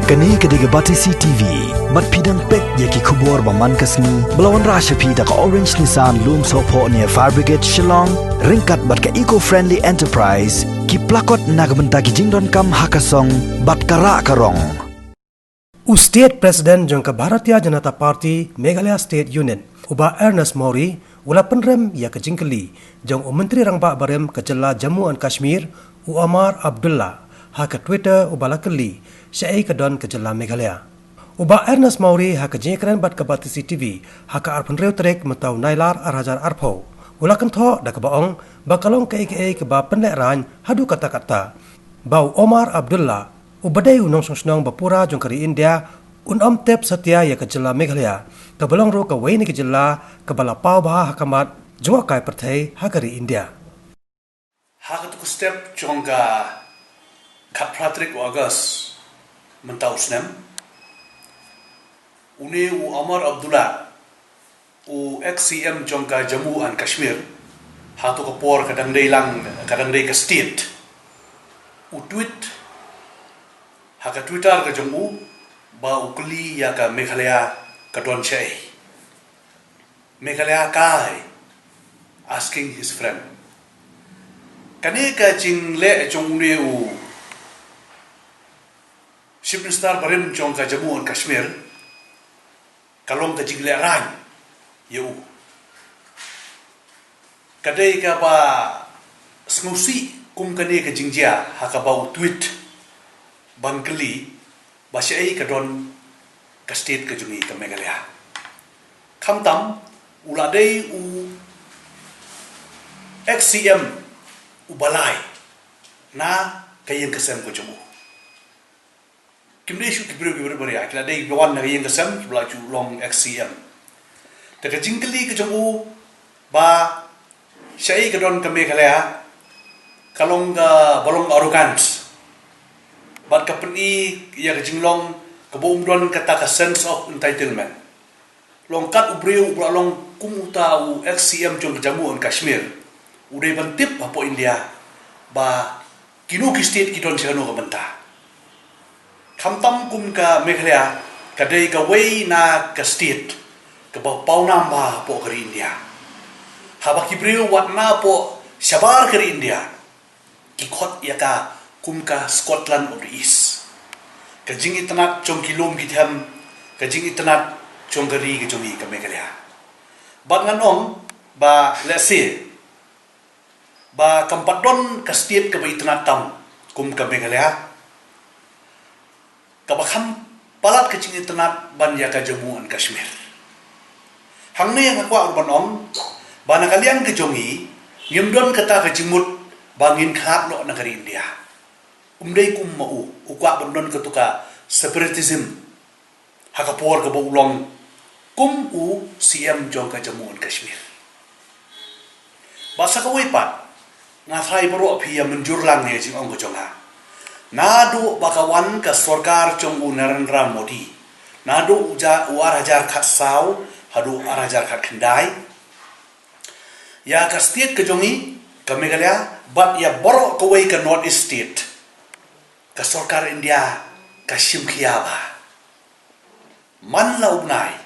Kani kediga Batisi TV, mat pidang pek yaki kubur baman kasni, belawan rasha pida ka Orange Nissan Loom Sopo near Fire Brigade Shillong, ringkat bat ka eco-friendly enterprise, ki plakot nagbenta ki jingdon kam hakasong, bat kara karong. State President jangka Bharatiya Janata Party Meghalaya State Union, uba Ernest Mori, ula penrem ya ke jingkeli, jang Menteri Rangba Barem ke Jela Jammu and Kashmir, Amar Abdullah, ha ke Twitter ubala keli, syai ke don ke Jela Meghalaya. Uba Ernest Mori ha ke jingkeren bat ke Batisi TV, ha ke arpen reu trek metau nailar arhajar arpo. Ula kentho da ke baong, bakalong ke ke ba pendek ran, hadu kata-kata. Bau Omar Abdullah, ubadai unong song bapura jong kari India, unom tep setia ya ke Jela Meghalaya, ke belong ro ke wei ni ke Jela, ke bala pau bah hakamat, jua kai pertai ha kari India. Hakat ku step jongga kat pratrik August mentau snem. Uni u Omar Abdullah u XCM jongga Jammu and Kashmir, hatu ke por kadang dei ke state. U tweet haka Twitter ke Jammu ba ukli ya ka Meghalaya ka don chai. Meghalaya kai asking his friend. Kani ka jing le jong ne u Chief Minister Barim jong ka Jammu and Kashmir kalong ka jing le ran yu. Kadai ka ba snusi kum kani ka jingjia haka ba u tweet bangkeli ba syai ka don ka state ka jungi ka Meghalaya. Khamtam uladai u XCM ubalai na kayen kasem ko Jammu. Kimde shu kibru bari akila dei lawan na kayen kasem kibla chu long XCM. Ta ka jingkeli ka Jammu ba syai ka don ka Meghalaya kalong ka balong arrogance. Bat ka peni ya ka jinglong ka don kata ka sense of entitlement. Long kat ubreu ubra long kumuta u XCM jong Jammu and Kashmir. Udai bantip apa India ba kinu ki state ki don chano ka banta. Khamtam kum ka Meghalaya kadai ka wei na ka state ka ba paunam ba po ka India. Haba ki breu wat na po shabar ka India. Ki khot ya ka kum ka Scotland of the East. Ka jing itanat chong kilom ki tham ka jing itanat chong gari ki jongi ka Meghalaya. Bat nganong ba let's say ba kampadon ka state ka ba itanatam kum ka Meghalaya ka ba kham palat ka ching itanat ban ya ka Jammu and Kashmir. Hang ne yang akwa urban om ba nakalian ka jongi nyumdon kata ka jimut bangin khat no negeri India. Umdai kum mau ukwa bandon ka tuka separatism hakapor ka ba ulong kum u CM jong ka Jammu and Kashmir. Basa ka wipat ngathai baro phi menjur lang ne jing ong ko jonga nadu bakawan ka sarkar chong u Narendra Modi nadu uja war hajar khat sau hadu arajar khat khandai ya ka state ka jongi ka Meghalaya bat ya baro ko wei ka North East state ka sarkar India ka shimkhia ba man la ubnai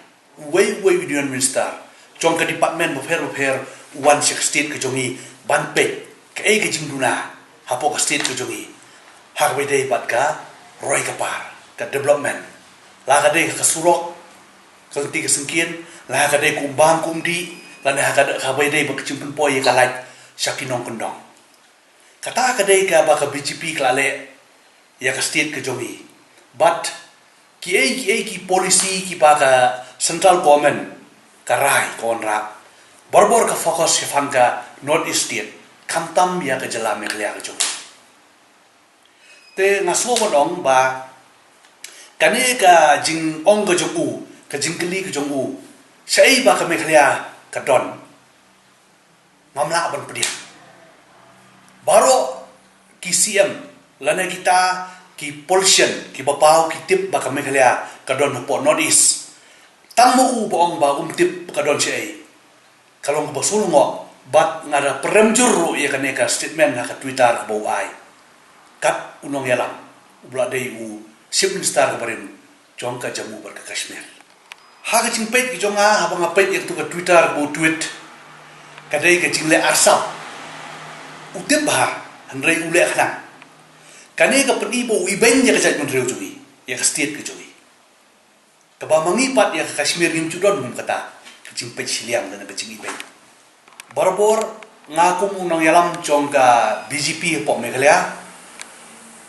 wei union minister chong ka department bopher 116 ka jongi ban pe ka ka jingduna hapo ka state ka jongi hak dei bat ka roi ka par ka development la ka dei ka surok ka ti ka sengkien la ka dei kumbang kumdi la na ka dei ba chimpun poi ka like shakinong kondong kata ka dei ka ba ka BJP ka le ya ka state ka jongi but ki policy ki ba ka central government ka rai konra borbor ka fokus ka ka North East state Khamtam ya ka Jela Meghalaya ka jongi. Te ngaso bodong ba kani ka jing ong ka jongu ka jingkeli ka jongu sai ba ka Meghalaya ka don mamla ban pedia. Baro ki CM lana kita ki pollution ki bapau ki tip ba ka Meghalaya ka don po North East. Tamu boong ba tip ka don sai. Kalong ba sulungo bat ngada peremjur ya kaneka statement ha ka Twitter ka bau ai kat unong yalang ubla dei u Chief Minister kabarin jong ka Jammu bar ka Kashmir. Ha ka jing pet ki jong ha bang pet yang tu ka Twitter bo tweet kadai ka jing le arsap. Utip bah hanrei ule khana. Kane ka pedi bo iben ya ka jat menteri ujui ya ka state ka jui. Ka ba mangipat ya ka Kashmir nim chudon hum kata ka jing pet siliam dan ka jing iben. Barbor ngaku nang yalam jong ka BJP pok Meghalaya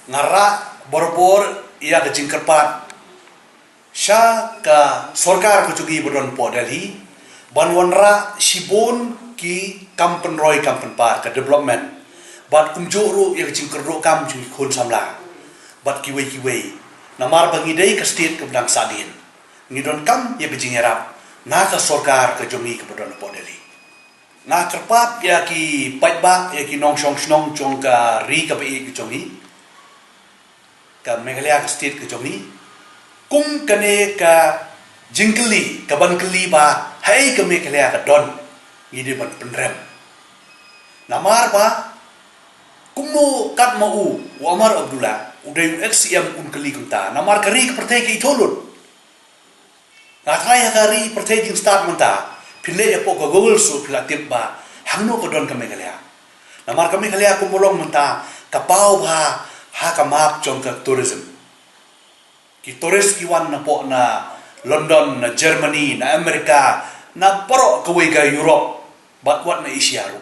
ngara bor ia ke jingkerpat sya ka sorkar ku cugi bodon po Delhi banwanra sibon ki kampen roy kampen par ka development bat kumjuru ia ke jingkerro kam cugi khun samla bat kiwei namar bangi dei ka state ke bang sadin ngidon kam ia ke jingerap na ka sorkar ke jomi ke bodon po Delhi na kerpat ia ki paitba ia ki nong snong jong ka ri ka be ki jomi ka Meghalaya ka state ka jomi kung kane ka jingkeli ka bankeli ba hai ka Meghalaya ka don ngide ban penrem namar ba kumo kat mau Umar Abdullah uday XCM keli kunta namar kari ka pertai ka itolun ngatai kari pertai jing start menta pile ya po ka Google so pila tip ba hangno ka don ka Meghalaya namar ka Meghalaya kumolong menta ka pau ba ha ka map jong ka tourism ki tourist ki wan na po na London na Germany na Amerika na paro ka way ka Europe bat wat na Asia ro